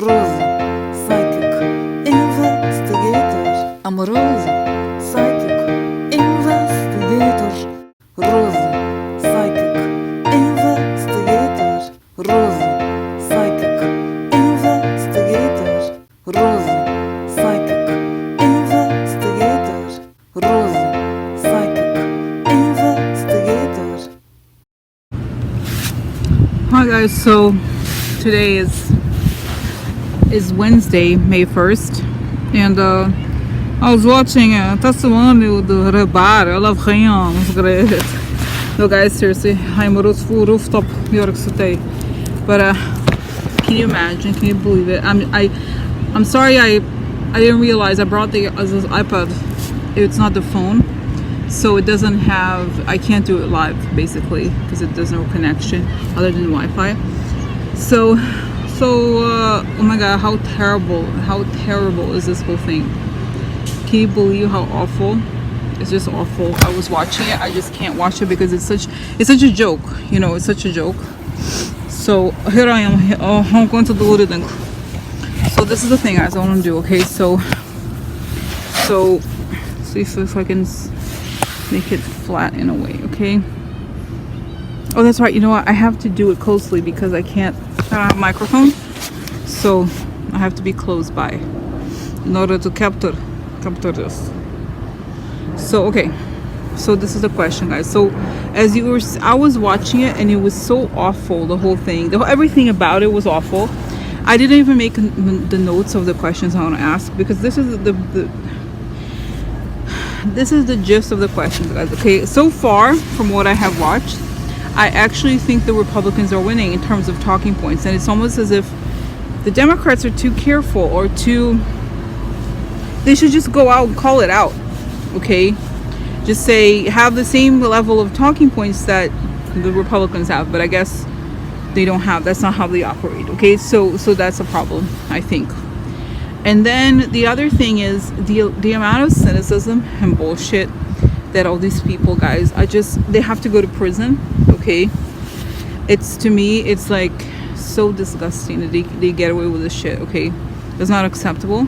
Rose, psychic investigator. I'm Rose, psychic investigator. Rose, psychic investigator. Rose, psychic investigator. Rose, psychic investigator. Rose, psychic investigator. Hi guys, so today is Wednesday, May 1st, and I was watching testimonial do Barr. I love him. It's great. No guys, seriously, I'm on full rooftop New York City. But can you imagine? Can you believe it? I'm sorry I didn't realize I brought this iPad. It's not the phone, so it doesn't have. I can't do it live basically because it does no connection other than Wi-Fi. So oh my god, how terrible is this whole thing? Can you believe how awful? It's just awful. I was watching it, I just can't watch it because it's such a joke, you know. It's such a joke. So here I am. I'm going to do it then. So this is the thing, guys, I want to do. Okay, so see if I can make it flat in a way. Okay. Oh, that's right. You know what? I have to do it closely because I don't have a microphone, so I have to be close by in order to capture this. So okay, so this is the question, guys. So I was watching it and it was so awful. The whole thing, everything about it was awful. I didn't even make the notes of the questions I want to ask because this is the gist of the questions, guys. Okay, so far from what I have watched, I actually think the Republicans are winning in terms of talking points, and it's almost as if the Democrats are too careful or they should just go out and call it out. Okay, just say have the same level of talking points that the Republicans have, but I guess they don't have. That's not how they operate. Okay, so that's a problem, I think. And then the other thing is the amount of cynicism and bullshit that all these people, guys, they have to go to prison. Okay, to me it's like so disgusting that they get away with this shit. Okay, it's not acceptable.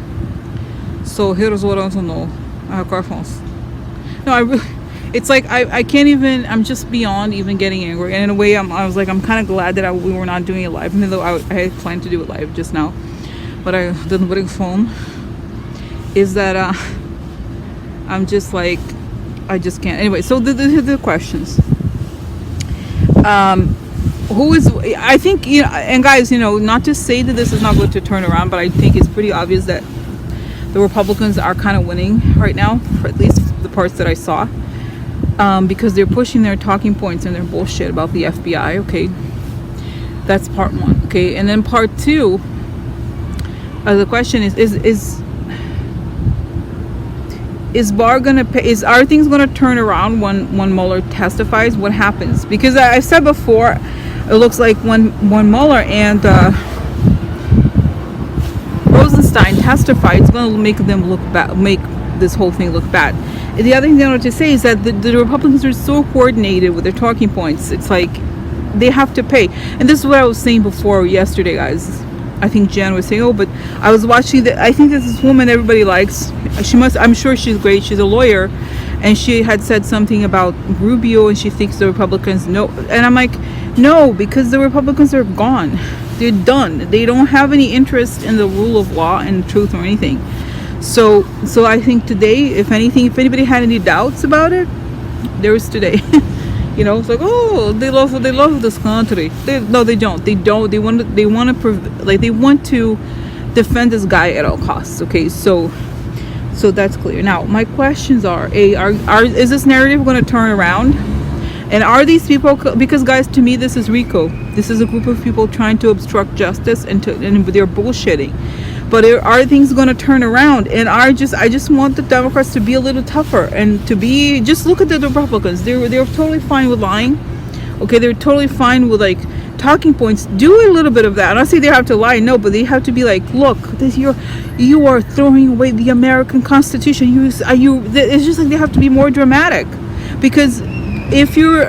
So here's what I want to know. I have car phones. No, it's like I can't even. I'm just beyond even getting angry. And in a way, I was like, I'm kind of glad that we were not doing it live, even though I had planned to do it live just now, but I didn't bring phone. Is that I'm just like, I just can't. Anyway, so the questions. Who is? I think, you know, and guys, you know, not to say that this is not going to turn around, but I think it's pretty obvious that the Republicans are kind of winning right now, for at least the parts that I saw, because they're pushing their talking points and their bullshit about the FBI. Okay, that's part one. Okay, and then part two. The question is Barr gonna pay? Are things gonna turn around when Mueller testifies? What happens? Because I said before, it looks like when Mueller and Rosenstein testify, it's gonna make them look bad, make this whole thing look bad. And the other thing I wanted to say is that the Republicans are so coordinated with their talking points. It's like they have to pay. And this is what I was saying before yesterday, guys. I think Jen was saying, oh, but I was watching I think there's this woman everybody likes. I'm sure she's great. She's a lawyer, and she had said something about Rubio, and she thinks the Republicans know. And I'm like, no, because the Republicans are gone. They're done. They don't have any interest in the rule of law and truth or anything. So I think today, if anybody had any doubts about it, there is today. You know, it's like, oh, they love this country. No, they don't. They want to defend this guy at all costs. Okay, so that's clear. Now, my questions are: is this narrative going to turn around? And are these people? Because, guys, to me, this is RICO. This is a group of people trying to obstruct justice, and they're bullshitting. But are things going to turn around? And I just want the Democrats to be a little tougher and to be, just look at the Republicans. They're totally fine with lying. Okay, they're totally fine with like talking points. Do a little bit of that. I'm not saying they have to lie, no, but they have to be like, look, you are throwing away the American Constitution. It's just like they have to be more dramatic, because if you're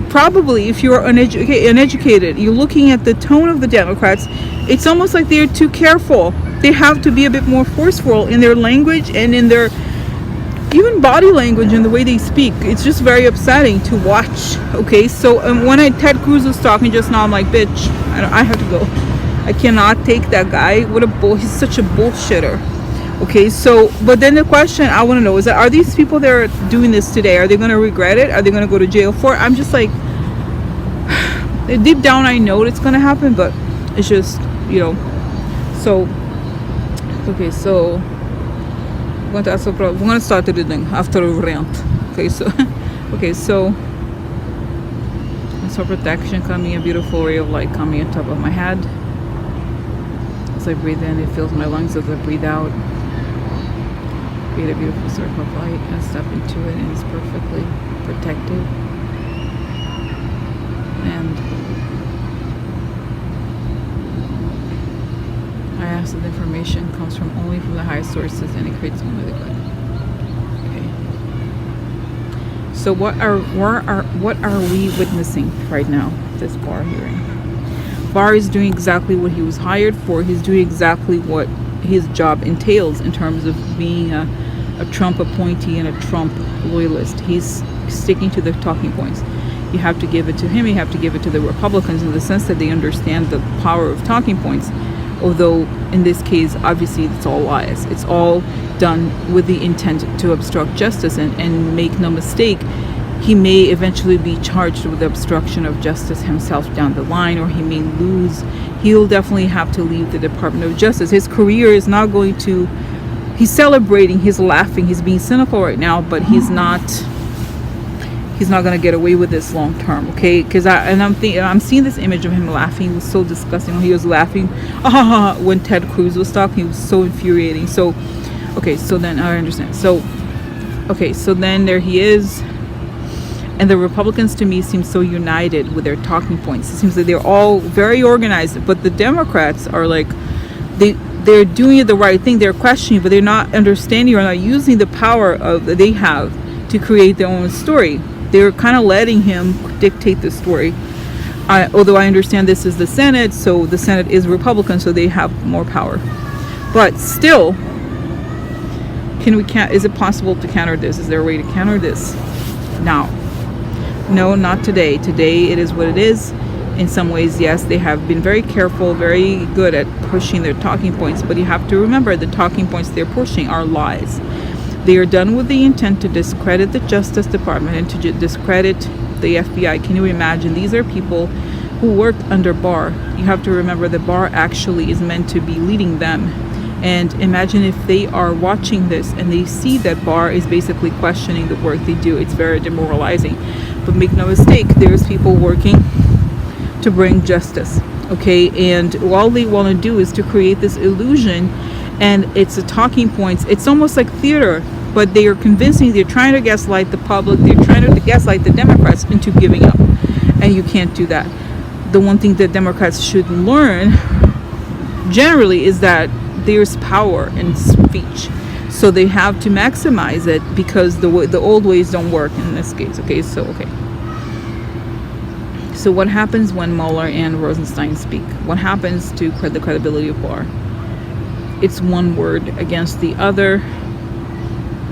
probably if you're uneducated, you're looking at the tone of the Democrats. It's almost like they're too careful. They have to be a bit more forceful in their language and in their even body language and the way they speak. It's just very upsetting to watch. Okay, so when Ted Cruz was talking just now, I'm like, bitch, I have to go. I cannot take that guy. What a bull! He's such a bullshitter. Okay, so but then the question I want to know is that, are these people that are doing this today, are they going to regret it? Are they going to go to jail for it? I'm just like, deep down I know it's going to happen, but it's just, so okay, so we're going to start the reading after a rant. Okay, so I saw protection coming, a beautiful ray of light coming on top of my head. As I breathe in, it fills my lungs. As I breathe out, create a beautiful circle of light and step into it, and it's perfectly protected. And I ask that the information comes only from the highest sources, and it creates only the good. Okay. So what are we witnessing right now? This Barr hearing. Barr is doing exactly what he was hired for. He's doing exactly what his job entails in terms of being a Trump appointee and a Trump loyalist. He's sticking to the talking points. You have to give it to him. You have to give it to the Republicans in the sense that they understand the power of talking points. Although in this case, obviously, it's all lies. It's all done with the intent to obstruct justice. And make no mistake, he may eventually be charged with obstruction of justice himself down the line, or he may lose. He'll definitely have to leave the Department of Justice. His career is not going to, he's celebrating, he's laughing, he's being cynical right now, but he's not going to get away with this long term, okay? Because I'm seeing this image of him laughing. It was so disgusting when he was laughing when Ted Cruz was talking. It was so infuriating. So, okay, so then I understand. So, okay, so then there he is. And the Republicans, to me, seem so united with their talking points. It seems like they're all very organized, but the Democrats are like, they're doing the right thing. They're questioning, but they're not understanding or not using the power that they have to create their own story. They're kind of letting him dictate the story. Although I understand this is the Senate, so the Senate is Republican, so they have more power. But still, is it possible to counter this? Is there a way to counter this now? No, not today. Today it is what it is. In some ways, yes, they have been very careful, very good at pushing their talking points, but you have to remember the talking points they're pushing are lies. They are done with the intent to discredit the Justice Department and to discredit the FBI. Can you imagine? These are people who worked under Barr. You have to remember that Barr actually is meant to be leading them. And imagine if they are watching this and they see that Barr is basically questioning the work they do. It's very demoralizing. But make no mistake, there's people working to bring justice, okay? And all they want to do is to create this illusion, and it's a talking points. It's almost like theater, but they are convincing, they're trying to gaslight the public, they're trying to gaslight the Democrats into giving up. And you can't do that. The one thing that Democrats should learn generally is that there's power in speech. So they have to maximize it, because the old ways don't work in this case. Okay, so So what happens when Mueller and Rosenstein speak? What happens to the credibility of Barr? It's one word against the other.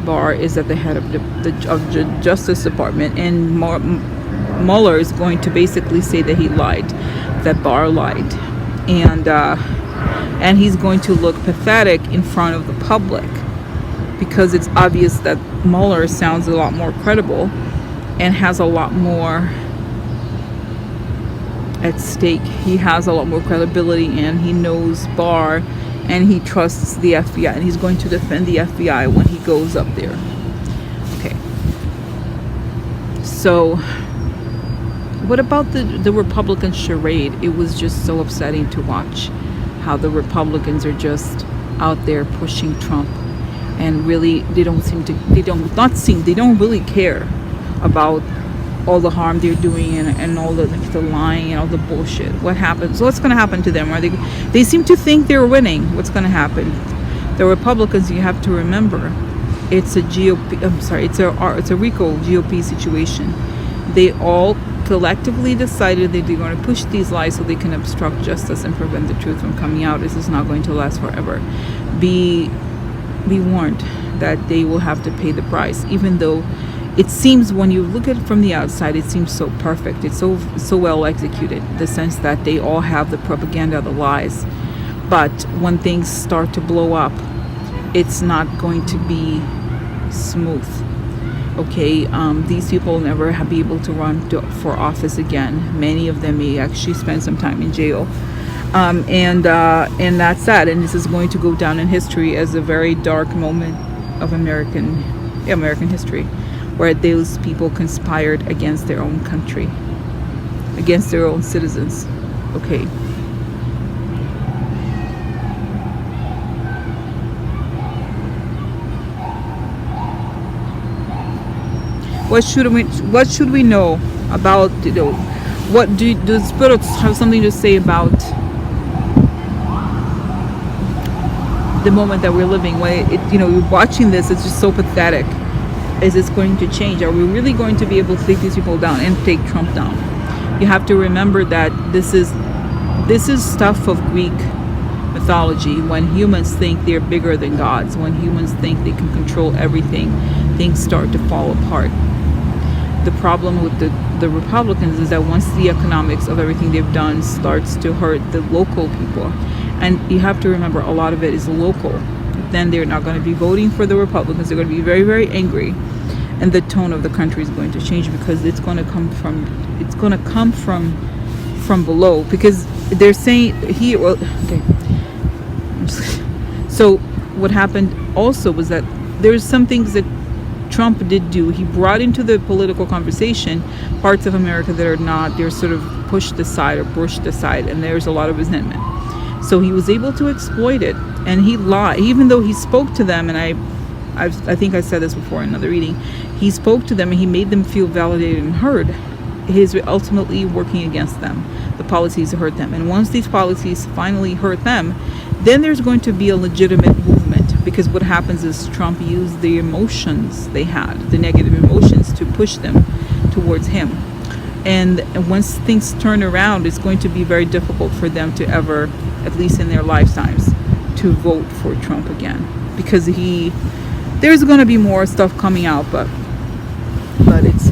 Barr is at the head of the Justice Department, and Mueller is going to basically say that he lied, that Barr lied, and he's going to look pathetic in front of the public, because it's obvious that Mueller sounds a lot more credible and has a lot more at stake. He has a lot more credibility, and he knows Barr, and he trusts the FBI, and he's going to defend the FBI when he goes up there. Okay. So what about the Republican charade? It was just so upsetting to watch how the Republicans are just out there pushing Trump, and really they don't really care about all the harm they're doing, and all the lying and all the bullshit. What happens? What's going to happen to them? They seem to think they're winning. What's going to happen? The Republicans, you have to remember, it's a RICO GOP situation. they all collectively decided that they're going to push these lies so they can obstruct justice and prevent the truth from coming out. This is not going to last forever. Be warned that they will have to pay the price, even though it seems, when you look at it from the outside, it seems so perfect. It's so well executed, the sense that they all have the propaganda, the lies. But when things start to blow up, it's not going to be smooth. Okay, these people will never be able to run for office again. Many of them may actually spend some time in jail. And that's sad. And this is going to go down in history as a very dark moment of American history, where those people conspired against their own country, against their own citizens. Okay. What should we know about, what do the spirits have something to say about the moment that we're living? When you're watching this, it's just so pathetic. Is it's going to change? Are we really going to be able to take these people down and take Trump down? You have to remember that this is stuff of Greek mythology. When humans think they're bigger than gods, when humans think they can control everything, things start to fall apart. The problem with the Republicans is that once the economics of everything they've done starts to hurt the local people, and you have to remember a lot of it is local, then they're not going to be voting for the Republicans. They're going to be very, very angry, and the tone of the country is going to change, because it's going to come from below, because they're saying okay. So what happened also was that there's some things that Trump did do. He brought into the political conversation parts of America that are not, they're sort of pushed aside or brushed aside, and there's a lot of resentment. So he was able to exploit it, and he lied, even though he spoke to them. And I think I said this before in another reading. He spoke to them and he made them feel validated and heard. He's ultimately working against them. The policies hurt them, and once these policies finally hurt them, then there's going to be a legitimate movement. Because what happens is Trump used the emotions they had, the negative emotions, to push them towards him. And once things turn around, it's going to be very difficult for them to ever, at least in their lifetimes, to vote for Trump again. Because there's going to be more stuff coming out, but it's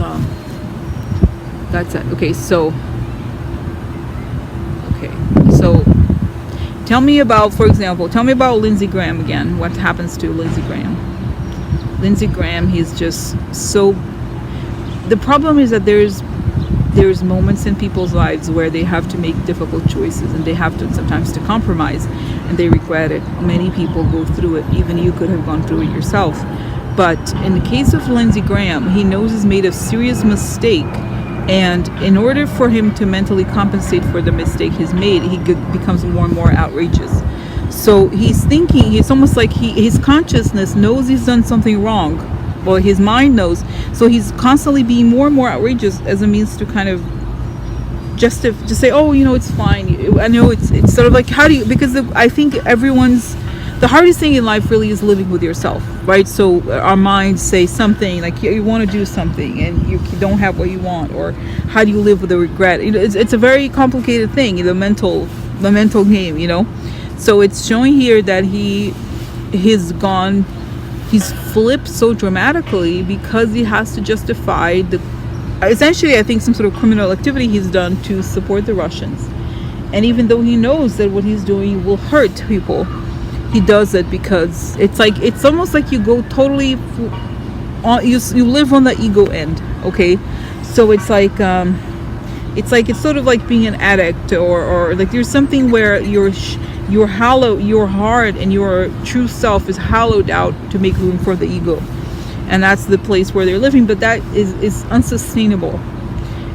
that's it. Okay, so tell me about Lindsey Graham again. What happens to Lindsey Graham? Lindsey Graham, he's just so, the problem is that there's moments in people's lives where they have to make difficult choices, and they have to sometimes to compromise, and they regret it. Many people go through it. Even you could have gone through it yourself. But in the case of Lindsey Graham, he knows he's made a serious mistake, and in order for him to mentally compensate for the mistake he's made, he becomes more and more outrageous. So he's thinking, it's almost like his consciousness knows he's done something wrong. Well, his mind knows. So he's constantly being more and more outrageous as a means to kind of just say, oh, it's fine. I know it's sort of like, how do you, because I think the hardest thing in life really is living with yourself, right? So our minds say something like you want to do something and you don't have what you want, or how do you live with the regret? It's a very complicated thing, the mental game, So it's showing here that he's flipped so dramatically because he has to justify essentially, I think, some sort of criminal activity he's done to support the Russians. And even though he knows that what he's doing will hurt people, he does it because it's almost like you go totally you live on the ego end. Okay, so it's sort of like being an addict, or like there's something where your heart and your true self is hollowed out to make room for the ego, and that's the place where they're living. But that is unsustainable,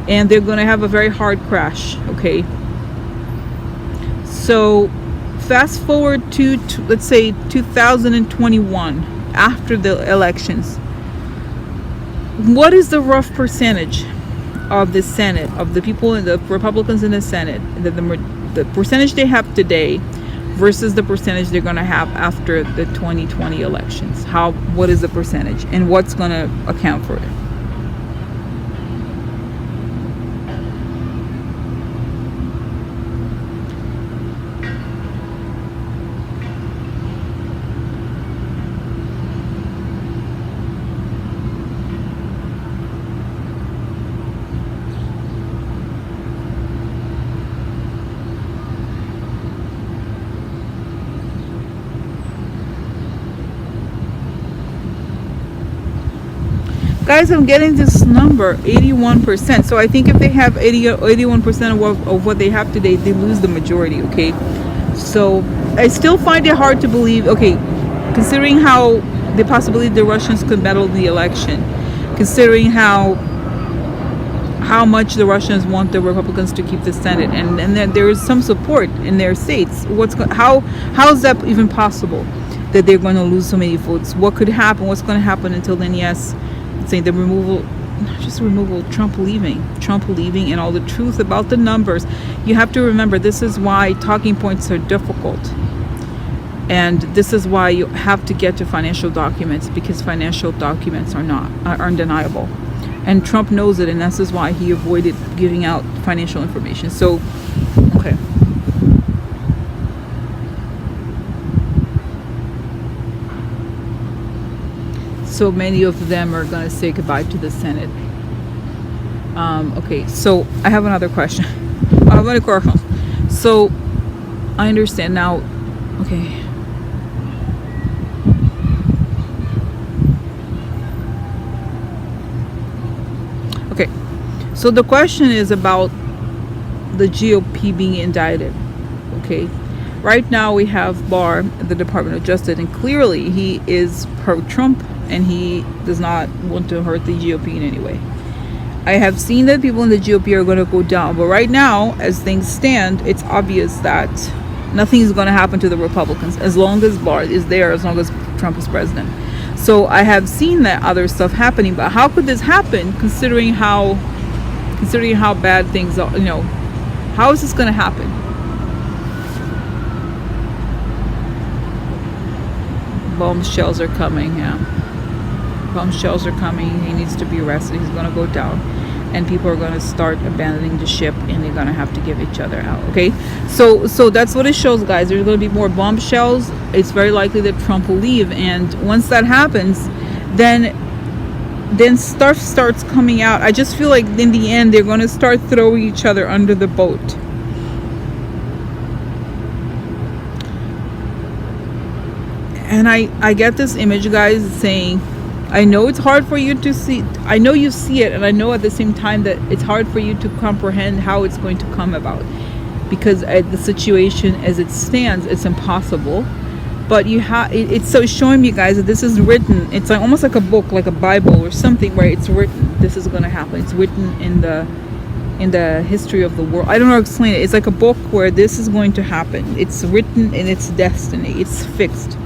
and they're going to have a very hard crash. Okay, so fast forward to let's say 2021, after the elections. What is the rough percentage of the Senate, of the people in the Republicans in the Senate, the percentage they have today versus the percentage they're going to have after the 2020 elections? What is the percentage, and what's going to account for it? Guys, I'm getting this number 81%. So I think if they have 81% of what they have today, they lose the majority. Okay, so I still find it hard to believe. Okay, considering how the possibility the Russians could meddle the election, considering how much the Russians want the Republicans to keep the Senate, and then there is some support in their states. How is that even possible that they're going to lose so many votes? What could happen? What's going to happen until then? Yes, saying the removal, not just removal, Trump leaving, and all the truth about the numbers. You have to remember, this is why talking points are difficult, and this is why you have to get to financial documents, because financial documents are undeniable. And Trump knows it, and this is why he avoided giving out financial information. So, okay. So many of them are going to say goodbye to the Senate. Okay, so I have another question. I have another question. So, I understand now. Okay. Okay, so the question is about the GOP being indicted. Okay, right now we have Barr at the Department of Justice, and clearly he is pro-Trump, and he does not want to hurt the GOP in any way. I have seen that people in the GOP are going to go down, but right now, as things stand, it's obvious that nothing is going to happen to the Republicans as long as Barr is there, as long as Trump is president. So I have seen that other stuff happening, but how could this happen considering how bad things are? How is this going to happen? Bomb shells are coming. Yeah, bomb shells are coming. He needs to be arrested. He's going to go down, and people are going to start abandoning the ship, and they're going to have to give each other out. Okay, so that's what it shows, guys. There's going to be more bombshells. It's very likely that Trump will leave, and once that happens, then stuff starts coming out. I just feel like in the end they're going to start throwing each other under the boat. And I get this image, guys, saying, I know it's hard for you to see. I know you see it, and I know at the same time that it's hard for you to comprehend how it's going to come about, because the situation as it stands, it's impossible. But it's so showing me, guys, that this is written. It's like almost like a book, like a Bible or something, where it's written. This is going to happen. It's written in the history of the world. I don't know how to explain it. It's like a book where this is going to happen. It's written in its destiny. It's fixed.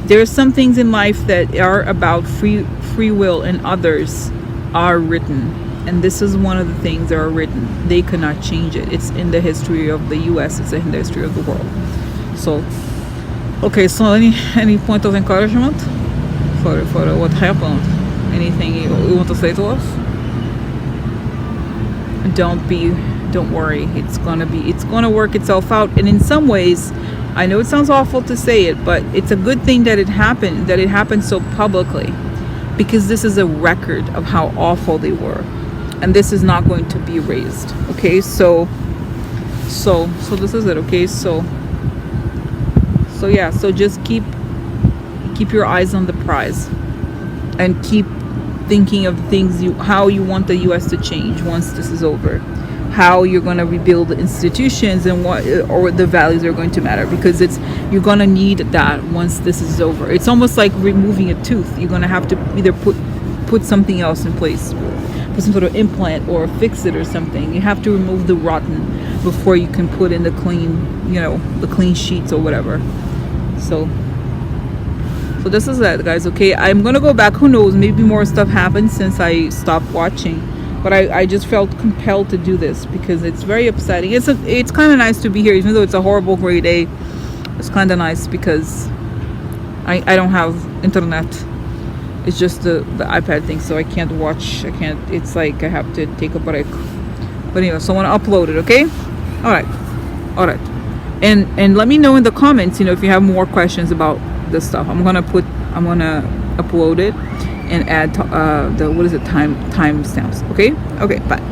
There are some things in life that are about free will, and others are written. And this is one of the things that are written. They cannot change it. It's in the history of the U.S. It's in the history of the world. So, okay. So any point of encouragement for what happened? Anything you want to say to us? Don't worry. It's gonna work itself out. And in some ways, I know it sounds awful to say it, but it's a good thing that it happened so publicly, because this is a record of how awful they were, and this is not going to be erased. Okay, so this is it. Okay, so yeah, so just keep your eyes on the prize, and keep thinking of things how you want the U.S. to change once this is over, how you're going to rebuild the institutions, and what the values are going to matter, because you're going to need that once this is over. It's almost like removing a tooth. You're going to have to either put something else in place, put some sort of implant or fix it or something. You have to remove the rotten before you can put in the clean sheets or whatever. So this is that, guys. Okay, I'm gonna go back. Who knows, maybe more stuff happened since I stopped watching, but I just felt compelled to do this because it's very upsetting. It's kind of nice to be here, even though it's a horrible grade A. It's kind of nice because I don't have internet. It's just the iPad thing, so I can't watch. It's like I have to take a break. But anyway, so I want to upload it. Okay, all right. And let me know in the comments, if you have more questions about this stuff. I'm gonna upload it and add time stamps. Okay, bye.